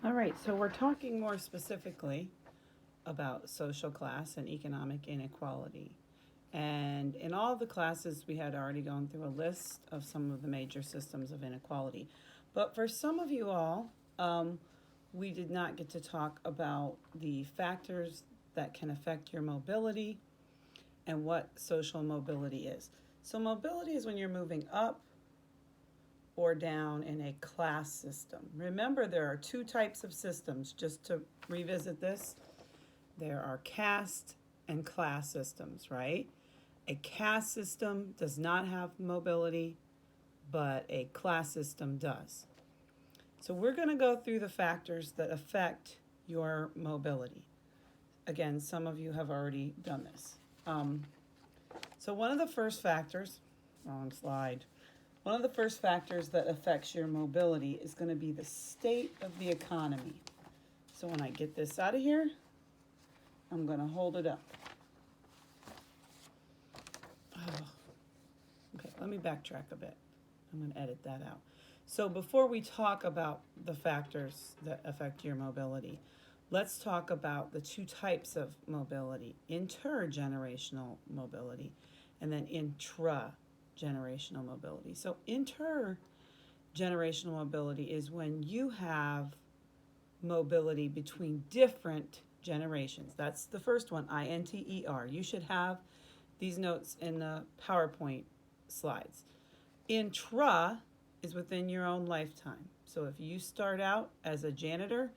All right, so we're talking more specifically about social class and economic inequality. And in all of the classes, we had already gone through a list of some of the major systems of inequality. But for some of you all, we did not get to talk about the factors that can affect your mobility and what social mobility is. So, mobility is when you're moving up or down in a class system. Remember, there are two types of systems, just to revisit this. There are caste and class systems, right? A caste system does not have mobility, but a class system does. So we're going to go through the factors that affect your mobility. Again, some of you have already done this. So one of the first factors, wrong slide, one of the first factors that affects your mobility is going to be the state of the economy. So when I get this out of here, I'm going to hold it up. Okay, let me backtrack a bit. I'm going to edit that out. So before we talk about the factors that affect your mobility, let's talk about the two types of mobility: intergenerational mobility and then intra-generational mobility. So intergenerational mobility is when you have mobility between different generations. That's the first one, INTER. You should have these notes in the PowerPoint slides. Intra is within your own lifetime. So if you start out as a janitor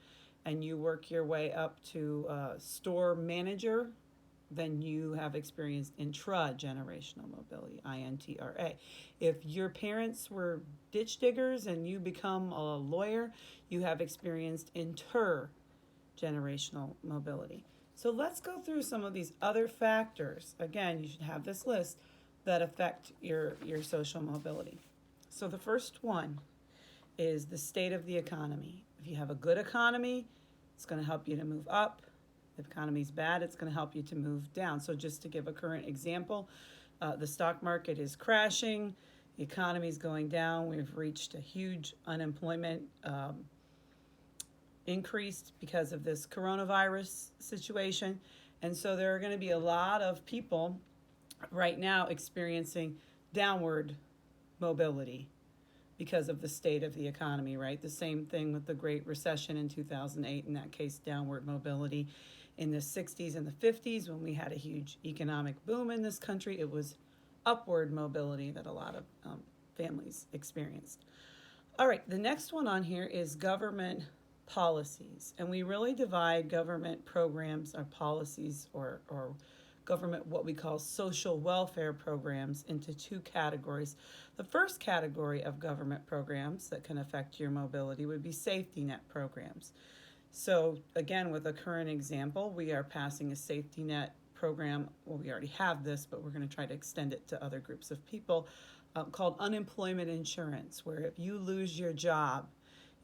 and you work your way up to store manager, then you have experienced intra-generational mobility, INTRA. If your parents were ditch diggers and you become a lawyer, you have experienced intergenerational mobility. So let's go through some of these other factors. Again, you should have this list that affect your social mobility. So the first one is the state of the economy. If you have a good economy, it's going to help you to move up. If the economy's bad, it's going to help you to move down. So just to give a current example, the stock market is crashing, the economy is going down. We've reached a huge unemployment increase because of this coronavirus situation. And so there are going to be a lot of people right now experiencing downward mobility because of the state of the economy, right? The same thing with the Great Recession in 2008, in that case, downward mobility. In the 60s and the 50s, when we had a huge economic boom in this country, it was upward mobility that a lot of families experienced. All right, the next one on here is government policies. And we really divide government programs or policies or government, what we call social welfare programs, into two categories. The first category of government programs that can affect your mobility would be safety net programs. So again, with a current example, we are passing a safety net program. Well, we already have this, but we're going to try to extend it to other groups of people, called unemployment insurance, where if you lose your job,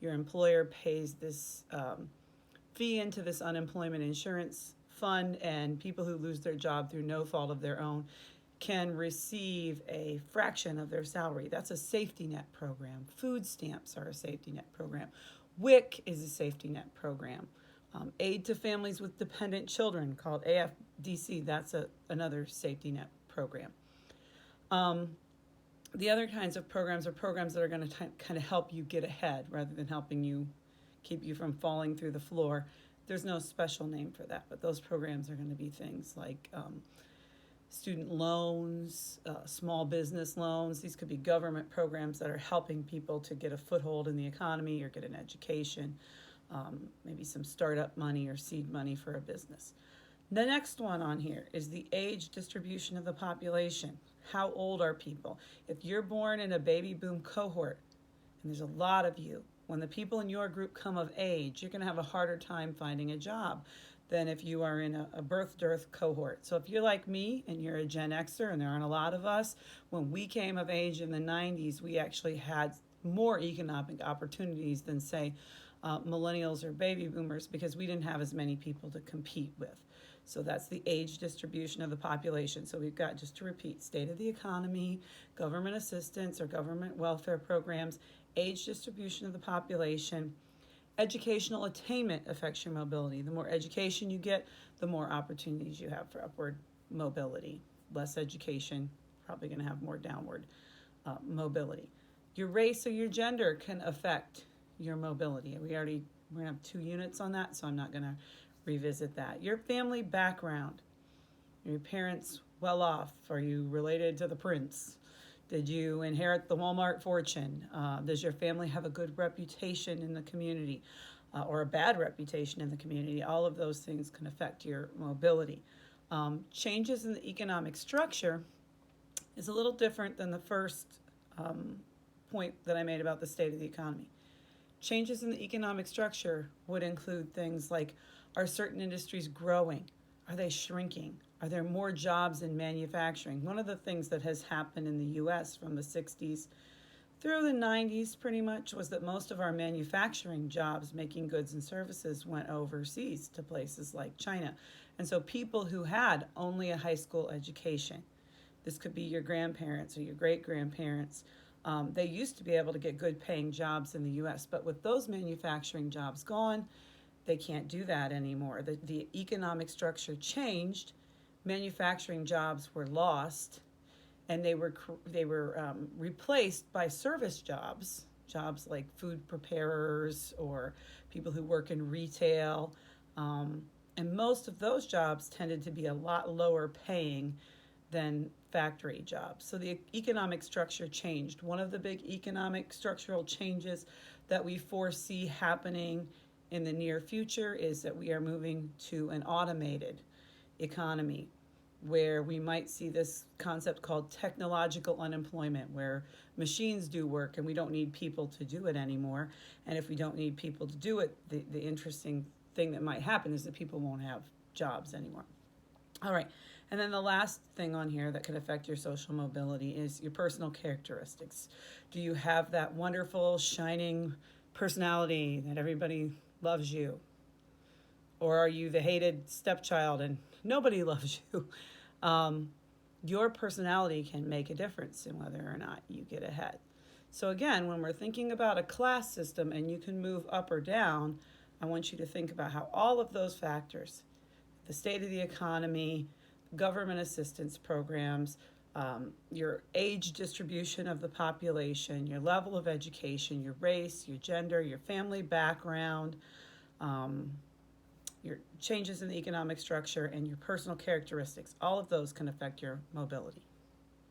your employer pays this fee into this unemployment insurance fund, and people who lose their job through no fault of their own can receive a fraction of their salary. That's a safety net program. Food stamps are a safety net program. WIC is a safety net program. Aid to families with dependent children, called AFDC, that's another safety net program. The other kinds of programs are programs that are going to kind of help you get ahead rather than helping you keep you from falling through the floor. There's no special name for that, but those programs are going to be things like student loans, small business loans. These could be government programs that are helping people to get a foothold in the economy or get an education, maybe some startup money or seed money for a business. The next one on here is the age distribution of the population. How old are people? If you're born in a baby boom cohort, and there's a lot of you, when the people in your group come of age, you're going to have a harder time finding a job than if you are in a birth dearth cohort. So if you're like me and you're a Gen Xer, and there aren't a lot of us, when we came of age in the 90s, we actually had more economic opportunities than, say, millennials or baby boomers, because we didn't have as many people to compete with. So that's the age distribution of the population. So we've got, just to repeat, state of the economy, government assistance or government welfare programs, age distribution of the population, Educational attainment affects your mobility. The more education you get, the more opportunities you have for upward mobility. Less education, probably going to have more downward mobility. Your race or your gender can affect your mobility. We're going to have 2 units on that, so I'm not going to revisit that. Your family background. Are your parents well off? Are you related to the prince? Did you inherit the Walmart fortune? Does your family have a good reputation in the community or a bad reputation in the community? All of those things can affect your mobility. Changes in the economic structure is a little different than the first point that I made about the state of the economy. Changes in the economic structure would include things like, are certain industries growing? Are they shrinking? Are there more jobs in manufacturing? One of the things that has happened in the U.S. from the 60s through the 90s pretty much was that most of our manufacturing jobs making goods and services went overseas to places like China. And so people who had only a high school education, this could be your grandparents or your great-grandparents, they used to be able to get good paying jobs in the U.S., but with those manufacturing jobs gone, they can't do that anymore. The economic structure changed, manufacturing jobs were lost, and they were replaced by service jobs like food preparers or people who work in retail, and most of those jobs tended to be a lot lower paying than factory jobs. So the economic structure changed. One of the big economic structural changes that we foresee happening in the near future is that we are moving to an automated economy where we might see this concept called technological unemployment, where machines do work and we don't need people to do it anymore. And if we don't need people to do it, the interesting thing that might happen is that people won't have jobs anymore. All right, and then the last thing on here that can affect your social mobility is your personal characteristics. Do you have that wonderful, shining personality that everybody loves you? Or are you the hated stepchild and nobody loves you? Your personality can make a difference in whether or not you get ahead. So again, when we're thinking about a class system and you can move up or down, I want you to think about how all of those factors, the state of the economy, government assistance programs, your age distribution of the population, your level of education, your race, your gender, your family background, your changes in the economic structure, and your personal characteristics, all of those can affect your mobility.